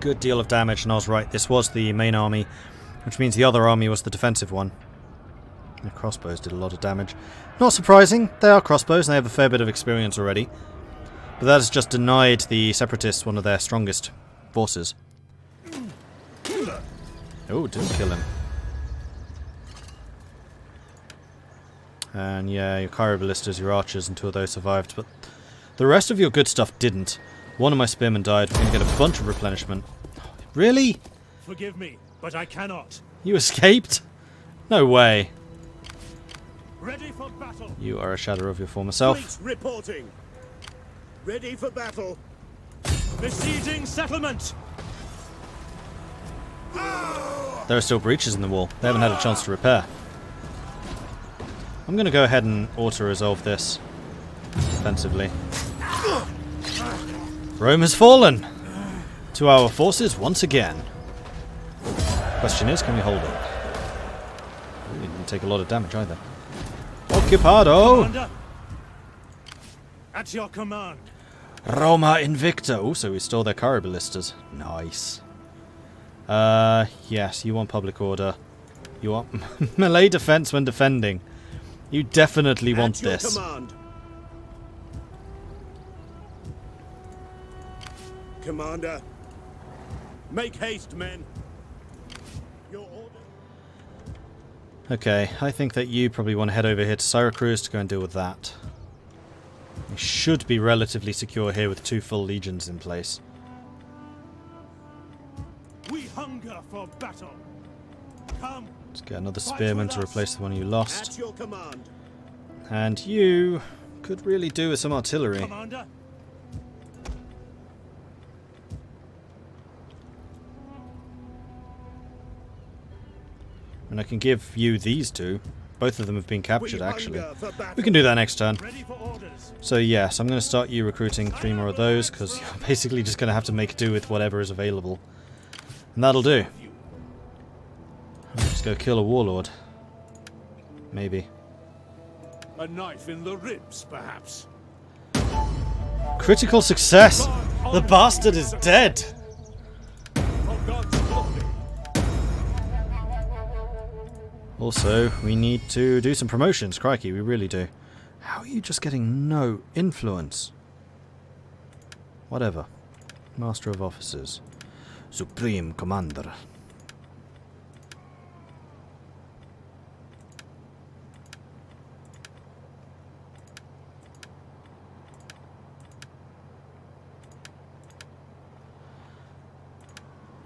good deal of damage, and I was right, this was the main army, which means the other army was the defensive one. The crossbows did a lot of damage. Not surprising, they are crossbows and they have a fair bit of experience already. But that has just denied the separatists one of their strongest forces. Oh, didn't kill him. And yeah, your chiroballistas, your archers, and 2 of those survived, but the rest of your good stuff didn't. One of my spearmen died. We're going to get a bunch of replenishment. Really? Forgive me, but I cannot. You escaped? No way. Ready for battle. You are a shadow of your former self. Fleet reporting. Ready for battle. Besieging settlement. There are still breaches in the wall. They haven't had a chance to repair. I'm going to go ahead and auto-resolve this defensively. Rome has fallen to our forces once again. Question is, can we hold it? We didn't take a lot of damage either. Occupado! Commander, at your command. Roma Invicta. Oh, so we stole their chiroballistas. Nice. Yes, you want public order. You want melee defense when defending. You definitely want this. Command. Commander, make haste, men. Your order. Okay, I think that you probably want to head over here to Syracuse to go and deal with that. We should be relatively secure here with 2 full legions in place. We hunger for battle. Come. Let's get another spearman to replace the one you lost. At your command. And you could really do with some artillery. Commander. And I can give you these 2. Both of them have been captured, actually. We can do that next turn. Ready for orders. So yes, I'm going to start you recruiting 3 more of those, because you're basically just going to have to make do with whatever is available. And that'll do. Let's go kill a warlord. Maybe. A knife in the ribs, perhaps. Critical success! The bastard is dead! For God's glory. Also, we need to do some promotions. Crikey, we really do. How are you just getting no influence? Whatever. Master of Officers. Supreme Commander.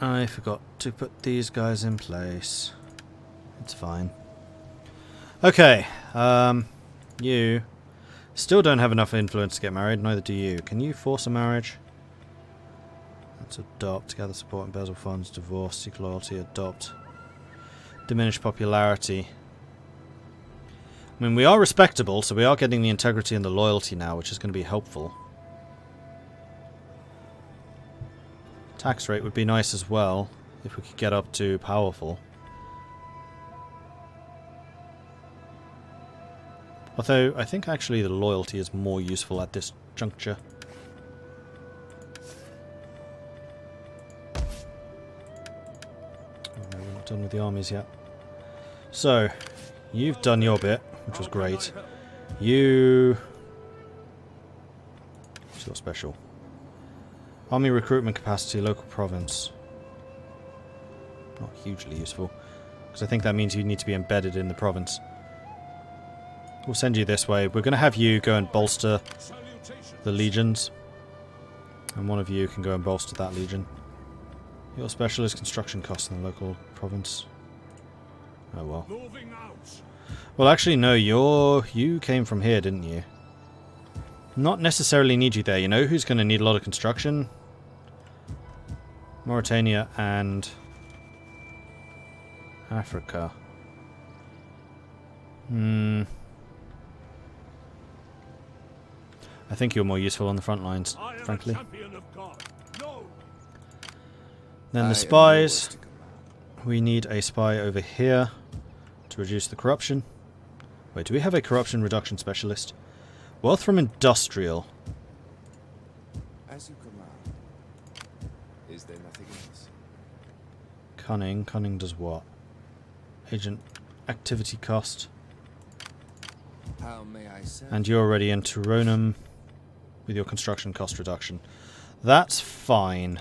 I forgot to put these guys in place. It's fine. Okay, you still don't have enough influence to get married, neither do you. Can you force a marriage? Let's adopt, gather support, embezzle funds, divorce, seek loyalty, adopt. Diminish popularity. I mean, we are respectable, so we are getting the integrity and the loyalty now, which is going to be helpful. Tax rate would be nice as well, if we could get up to powerful. Although, I think actually the loyalty is more useful at this juncture. Oh, no, we're not done with the armies yet. So, you've done your bit, which was great. You... Still special. Army recruitment capacity, local province. Not hugely useful, because I think that means you need to be embedded in the province. We'll send you this way. We're going to have you go and bolster the legions. And one of you can go and bolster that legion. Your specialist construction costs in the local province. Oh well. Well, actually, no, you came from here, didn't you? Not necessarily need you there. You know who's going to need a lot of construction? Mauritania and Africa. I think you're more useful on the front lines, frankly. No. Then the spies. We need a spy over here to reduce the corruption. Wait, do we have a corruption reduction specialist? Wealth from industrial. As you command. Is there nothing else? Cunning. Cunning does what? Agent activity cost. How may I say? And you're already in Turonum with your construction cost reduction. That's fine.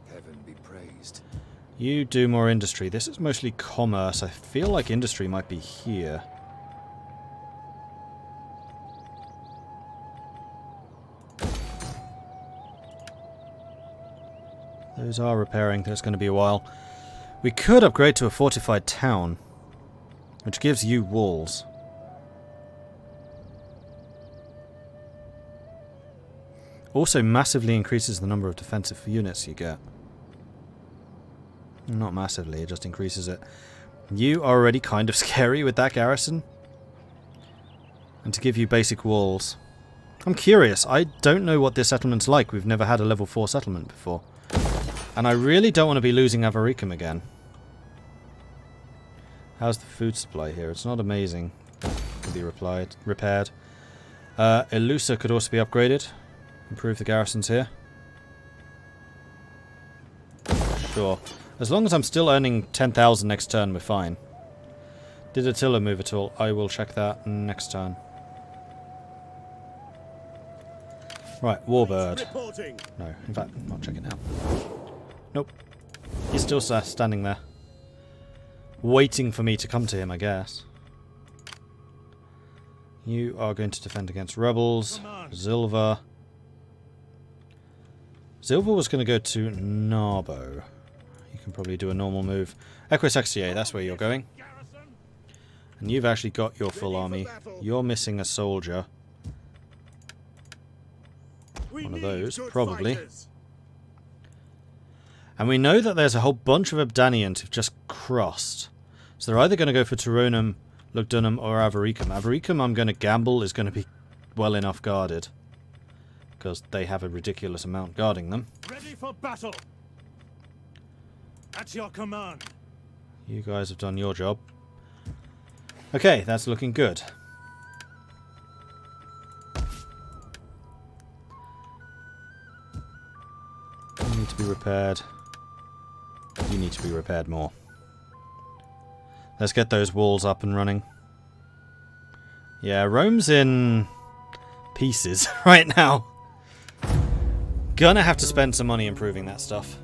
Heaven be praised. You do more industry. This is mostly commerce. I feel like industry might be here. Those are repairing. That's going to be a while. We could upgrade to a fortified town, which gives you walls. Also massively increases the number of defensive units you get. Not massively, it just increases it. You are already kind of scary with that garrison. And to give you basic walls. I'm curious, I don't know what this settlement's like. We've never had a level 4 settlement before. And I really don't want to be losing Avaricum again. How's the food supply here? It's not amazing. Can be repaired. Elusa could also be upgraded. Improve the garrisons here. Sure. As long as I'm still earning 10,000 next turn, we're fine. Did Attila move at all? I will check that next turn. Right, Warbird. No, in fact, I'm not checking now. Nope. He's still standing there. Waiting for me to come to him, I guess. You are going to defend against rebels. Zilva. Zilva was going to go to Narbo. You can probably do a normal move. Equus Extiae, that's where you're going. And you've actually got your full army. You're missing a soldier. One of those, probably. And we know that there's a whole bunch of Abdanians who've just crossed. So they're either going to go for Turonum, Lugdunum, or Avaricum. Avaricum, I'm going to gamble, is going to be well enough guarded. Because they have a ridiculous amount guarding them. Ready for battle. At your command. You guys have done your job. Okay, that's looking good. You need to be repaired. You need to be repaired more. Let's get those walls up and running. Yeah, Rome's in pieces right now. Gonna have to spend some money improving that stuff.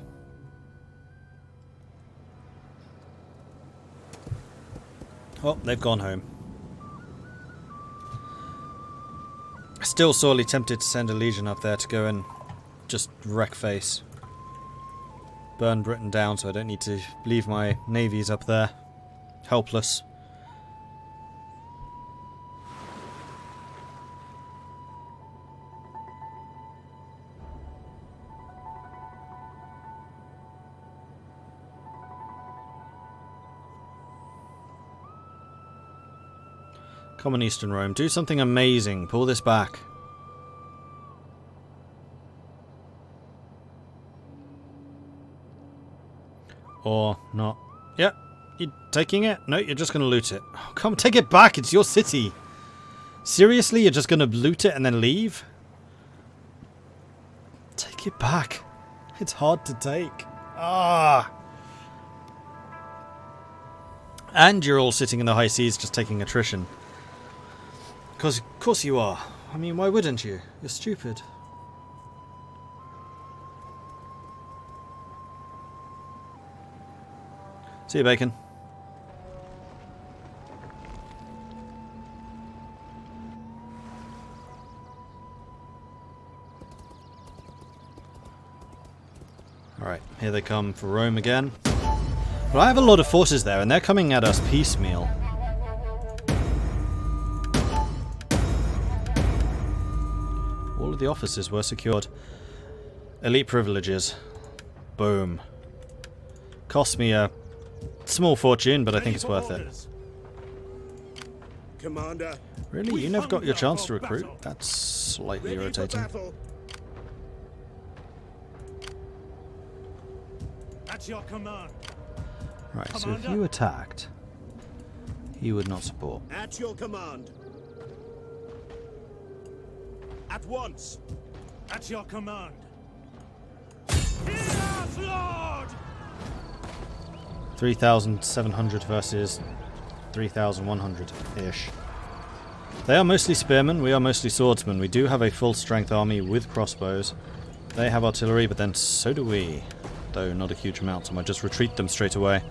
Oh, they've gone home. Still sorely tempted to send a legion up there to go and just wreck face. Burn Britain down so I don't need to leave my navies up there. Helpless. Come on, Eastern Rome. Do something amazing. Pull this back. Or not. Yep. You're taking it? No, you're just going to loot it. Oh, come take it back. It's your city. Seriously? You're just going to loot it and then leave? Take it back. It's hard to take. Ah. And you're all sitting in the high seas just taking attrition. Because, of course you are. I mean, why wouldn't you? You're stupid. See you, Bacon. Alright, here they come for Rome again. But I have a lot of forces there, and they're coming at us piecemeal. All of the offices were secured. Elite privileges. Boom. Cost me a small fortune, but I think it's worth it. Commander, really? You never got your chance to recruit? That's slightly irritating. At your command. Right, so if you attacked, he would not support. At your command. At once. At your command. Hear us, Lord! 3,700 versus 3,100-ish. They are mostly spearmen, we are mostly swordsmen. We do have a full-strength army with crossbows. They have artillery, but then so do we. Though not a huge amount, so I might just retreat them straight away.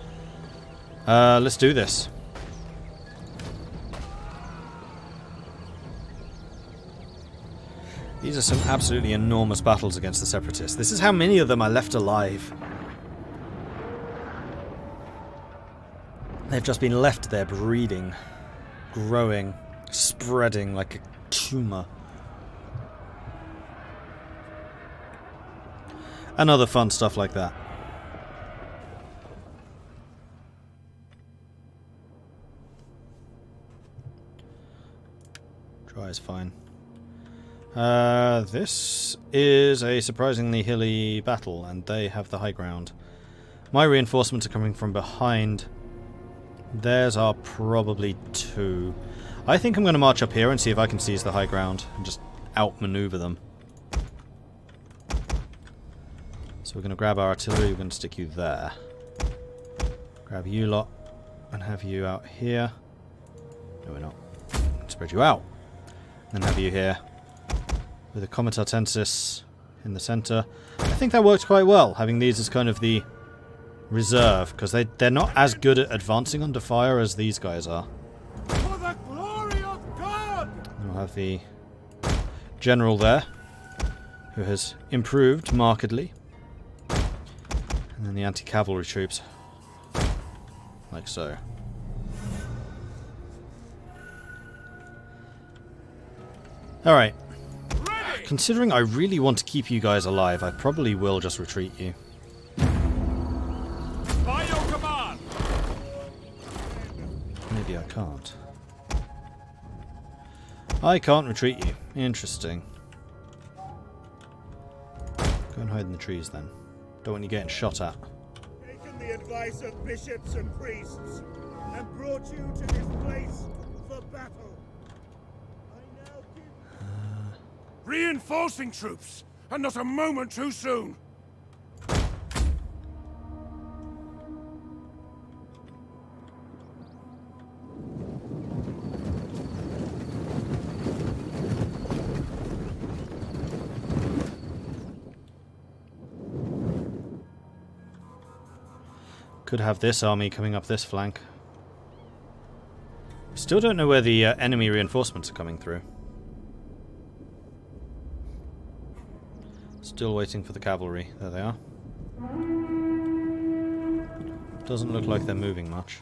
Let's do this. These are some absolutely enormous battles against the separatists. This is how many of them are left alive. They've just been left there breeding, growing, spreading like a tumour. And other fun stuff like that. Dry is fine. This is a surprisingly hilly battle, and they have the high ground. My reinforcements are coming from behind. Theirs are probably 2. I think I'm going to march up here and see if I can seize the high ground and just outmaneuver them. So we're going to grab our artillery, we're going to stick you there. Grab you lot and have you out here. No, we're not. Spread you out. And then have you here with a Comitatensis in the centre. I think that works quite well, having these as kind of the reserve, because they're not as good at advancing under fire as these guys are. For the glory of God! And we'll have the general there, who has improved markedly. And then the anti-cavalry troops. Like so. Alright. Considering I really want to keep you guys alive, I probably will just retreat you. By your command! Maybe I can't. I can't retreat you. Interesting. Go and hide in the trees then. Don't want you getting shot at. Taken the advice of bishops and priests, and brought you to this place for battle. I now give... Reinforcing troops, and not a moment too soon. Could have this army coming up this flank. Still don't know where the enemy reinforcements are coming through. Still waiting for the cavalry. There they are. Doesn't look like they're moving much.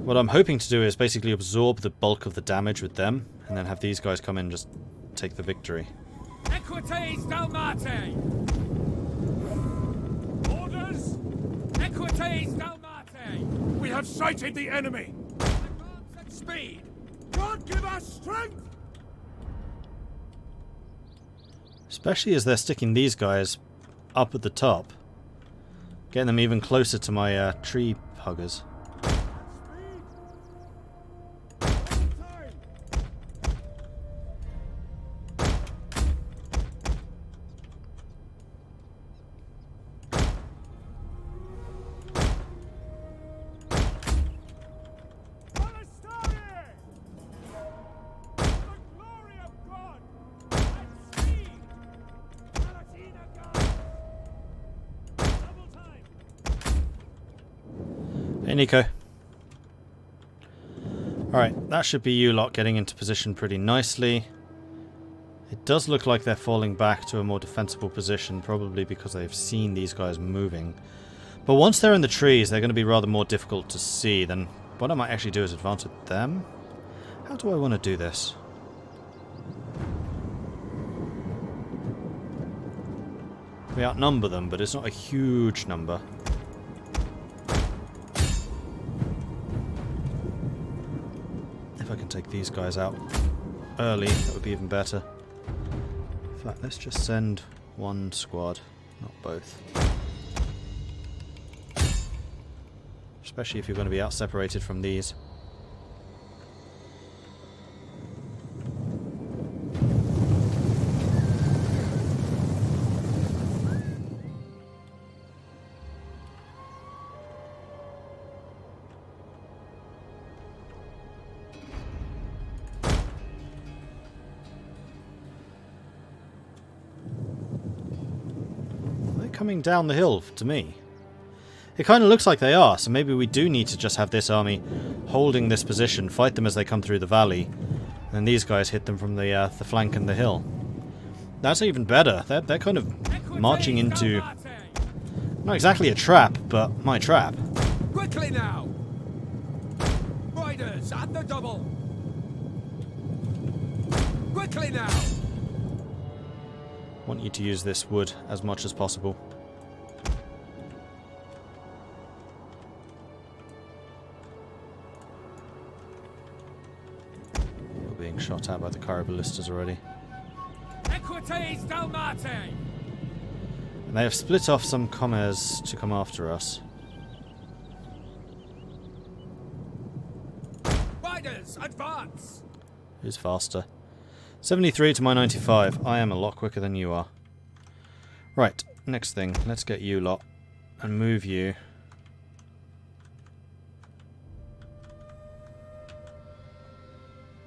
What I'm hoping to do is basically absorb the bulk of the damage with them, and then have these guys come in and just take the victory. Equites Dalmate! Orders! Equites Dalmate! We have sighted the enemy! Advance at speed! God give us strength! Especially as they're sticking these guys up at the top. Getting them even closer to my tree huggers. Hey, Nico. Alright, that should be you lot getting into position pretty nicely. It does look like they're falling back to a more defensible position, probably because they've seen these guys moving. But once they're in the trees, they're going to be rather more difficult to see. Then what I might actually do is advance with them. How do I want to do this? We outnumber them, but it's not a huge number. If I can take these guys out early, that would be even better. In fact, let's just send one squad, not both. Especially if you're going to be out separated from these. coming down the hill to me? It kind of looks like they are, so maybe we do need to just have this army holding this position, fight them as they come through the valley, and then these guys hit them from the flank and the hill. That's even better. They're kind of marching into, not exactly a trap, but my trap. Quickly now! Riders at the double! Quickly now! Want you to use this wood as much as possible. We're being shot at by the Caraballistas already. Equites Dalmate! And they have split off some commes to come after us. Riders, advance! Who's faster? 73 to my 95. I am a lot quicker than you are. Right, next thing. Let's get you lot and move you.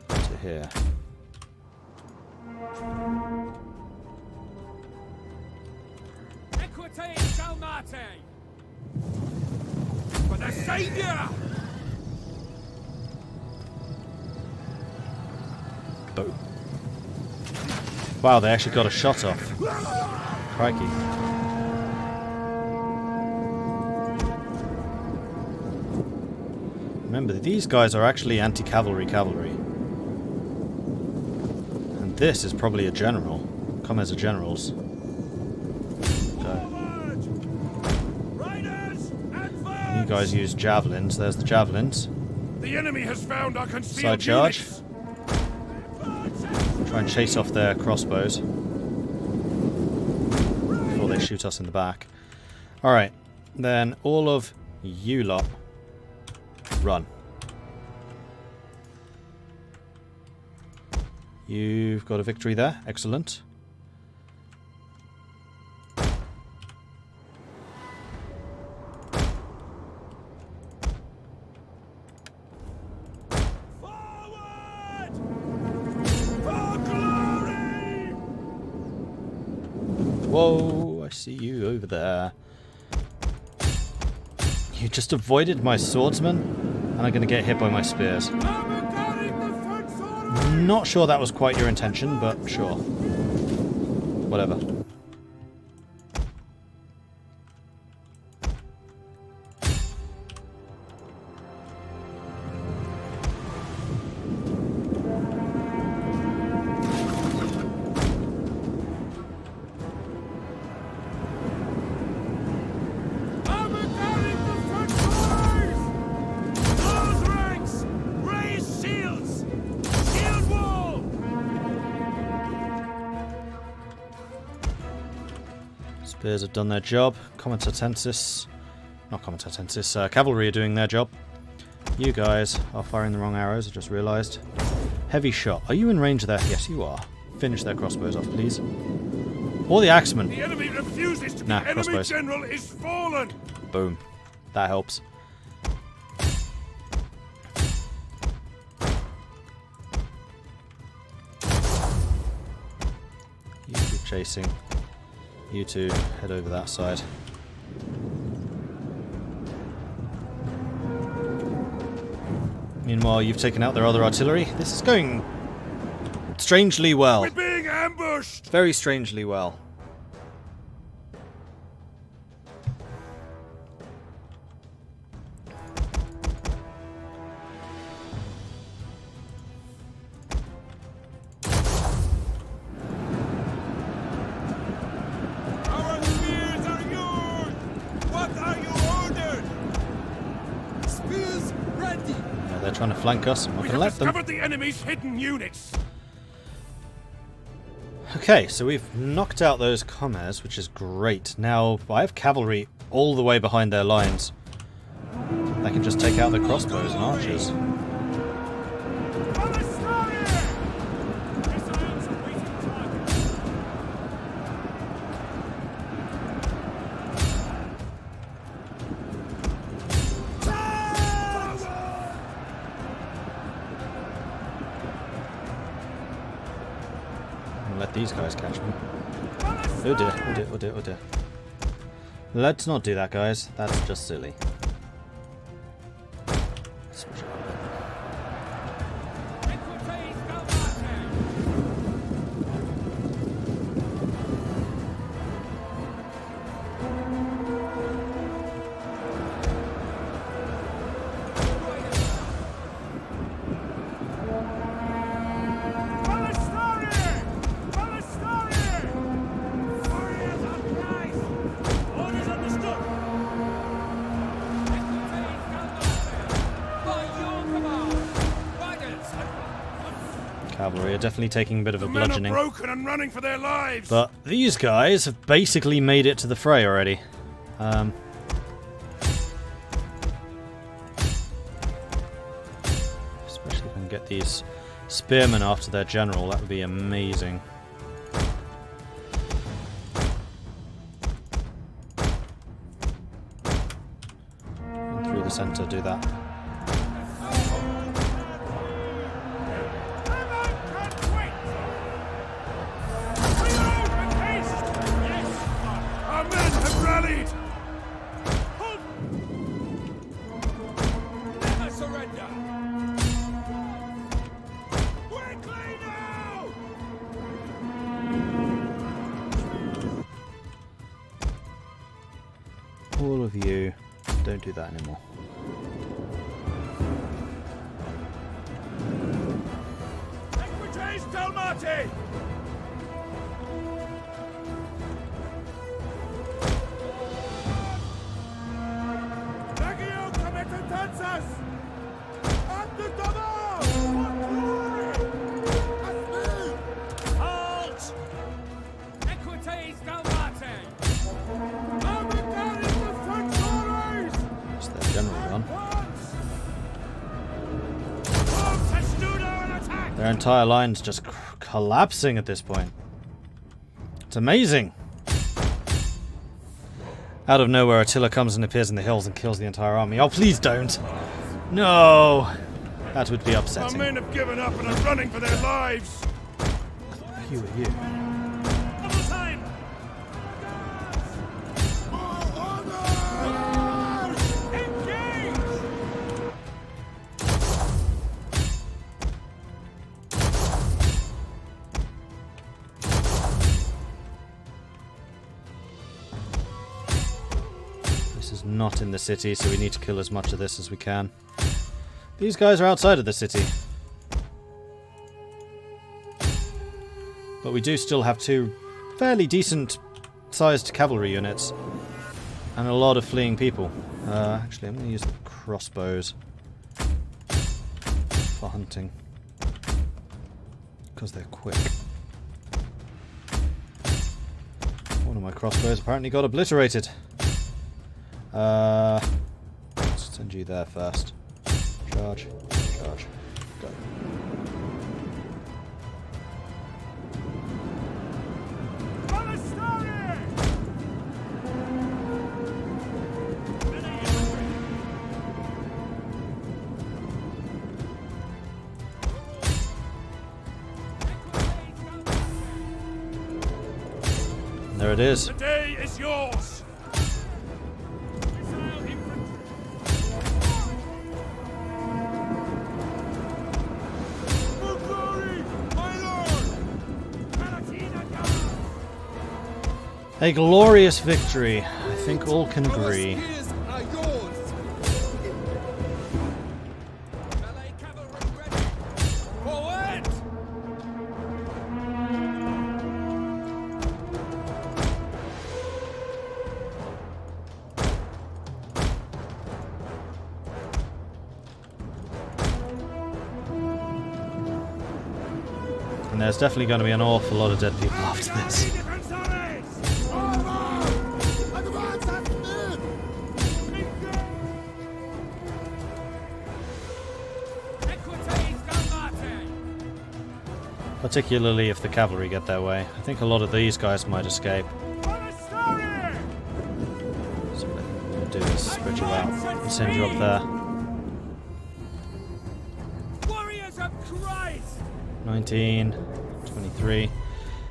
To here. Equites Dalmate! For the Saviour! Boom. Wow, they actually got a shot off. Crikey. Remember, these guys are actually anti-cavalry cavalry. And this is probably a general. Come as a generals. You guys use javelins. There's the javelins. The enemy has found our concealed Side charge. units. Try and chase off their crossbows before they shoot us in the back. Alright, then all of you lot run. You've got a victory there. Excellent. Whoa, I see you over there. You just avoided my swordsman, and I'm going to get hit by my spears. Not sure that was quite your intention, but sure. Whatever. Spears have done their job. Comitatensis. Not Comitatensis. Cavalry are doing their job. You guys are firing the wrong arrows, I just realised. Heavy shot. Are you in range there? Yes, you are. Finish their crossbows off, please. Or the axeman. The enemy refuses to be. Enemy crossbows. general is fallen. Boom. That helps. You keep chasing. You two head over that side. Meanwhile, you've taken out their other artillery. This is going strangely well. We're being ambushed. Very strangely well. Our spears are yours! What are you ordered? Spears ready! Yeah, they're trying to flank us. I'm not We going to have let them. discovered the enemy's hidden units. Okay, so we've knocked out those commes, which is great. Now, I have cavalry all the way behind their lines. They can just take out the crossbows and archers. Let these guys catch me. Oh dear, oh dear, oh dear, oh dear. Let's not do that, guys. That's just silly. Switch it up a bit. Cavalry are definitely taking a bit of a The men are bludgeoning. broken and running for their lives. But these guys have basically made it to the fray already. Especially if I can get these spearmen after their general, that would be amazing. And through the centre, do that. Our men have rallied. Never surrender! Quickly now! All of you, don't do that anymore. Equites Dalmati! Legio comitatenses! Halt! Equites Dalmati! It's their general run. Their entire line's just collapsing at this point. It's amazing. Out of nowhere, Attila comes and appears in the hills and kills the entire army. Oh, please don't. No. That would be Our upsetting. men have given up and are running for their lives. You are you. Double time! Engage! This is not in the city, so we need to kill as much of this as we can. These guys are outside of the city. But we do still have two fairly decent sized cavalry units. And a lot of fleeing people. Actually, I'm going to use the crossbows for hunting. Because they're quick. One of my crossbows apparently got obliterated. Let's send you there first. Charge, charge, go. And there it is. The day is yours. A glorious victory. I think all can agree. Spears are yours! Melee cavalry ready! Forward! And there's definitely going to be an awful lot of dead people after this. Particularly if the cavalry get their way. I think a lot of these guys might escape. So what I'm going to do is spread you out and send you up there. Warriors of Christ! 19, 23.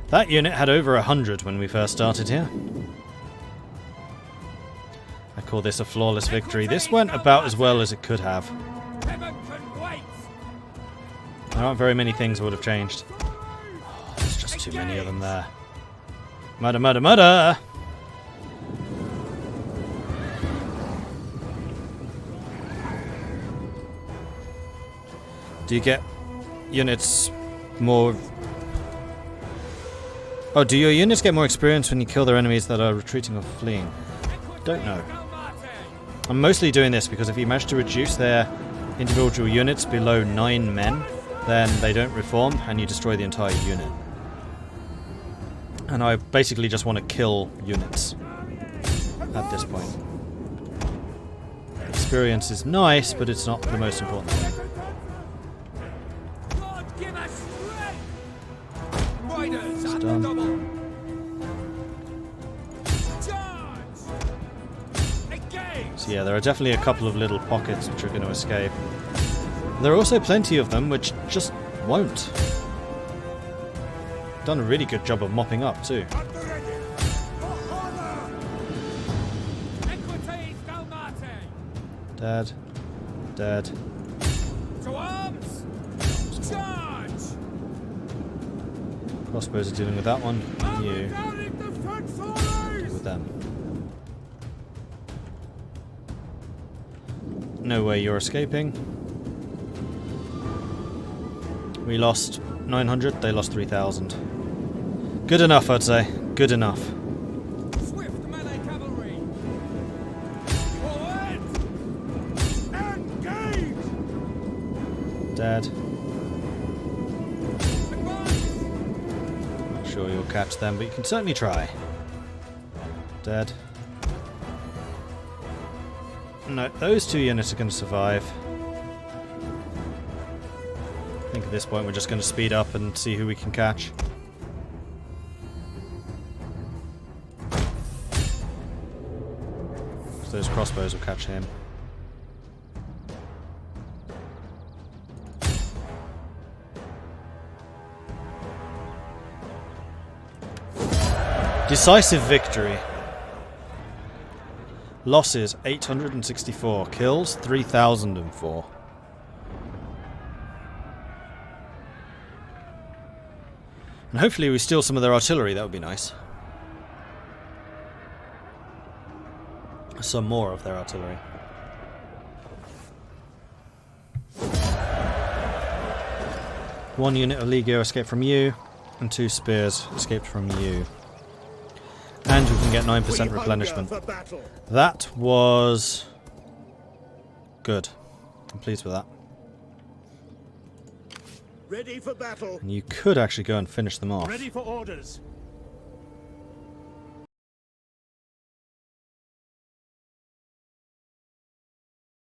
That unit had over 100 when we first started here. I call this a flawless victory. This went about as well as it could have. Heaven can wait. There aren't very many things that would have changed. Oh, there's just too many of them there. Murder, murder, murder! Do you get units more... Oh, do your units get more experience when you kill their enemies that are retreating or fleeing? Don't know. I'm mostly doing this because if you manage to reduce their individual units below 9 men, then they don't reform and you destroy the entire unit. And I basically just want to kill units at this point. Experience is nice, but it's not the most important thing. God, give us strength. Riders at the done. double. Charge. Engage. So yeah, there are definitely a couple of little pockets which are going to escape. There are also plenty of them which just won't. Done a really good job of mopping up too. Equites Dalmate. Dead. Dead. To arms. Charge. Crossbows are dealing with that one. You deal with them. No way you're escaping. We lost 900, they lost 3,000. Good enough, I'd say. Good enough. Swift melee cavalry. Forward. Engage! Dead. Advance. Not sure you'll catch them, but you can certainly try. Dead. No, those two units are going to survive. I think at this point we're just going to speed up and see who we can catch. So those crossbows will catch him. Decisive victory. Losses 864. Kills 3004. And hopefully we steal some of their artillery, that would be nice. Some more of their artillery. One unit of Legio escaped from you, and 2 spears escaped from you. And we can get 9% replenishment. That was good. I'm pleased with that. Ready for battle. And you could actually go and finish them off. Ready for orders.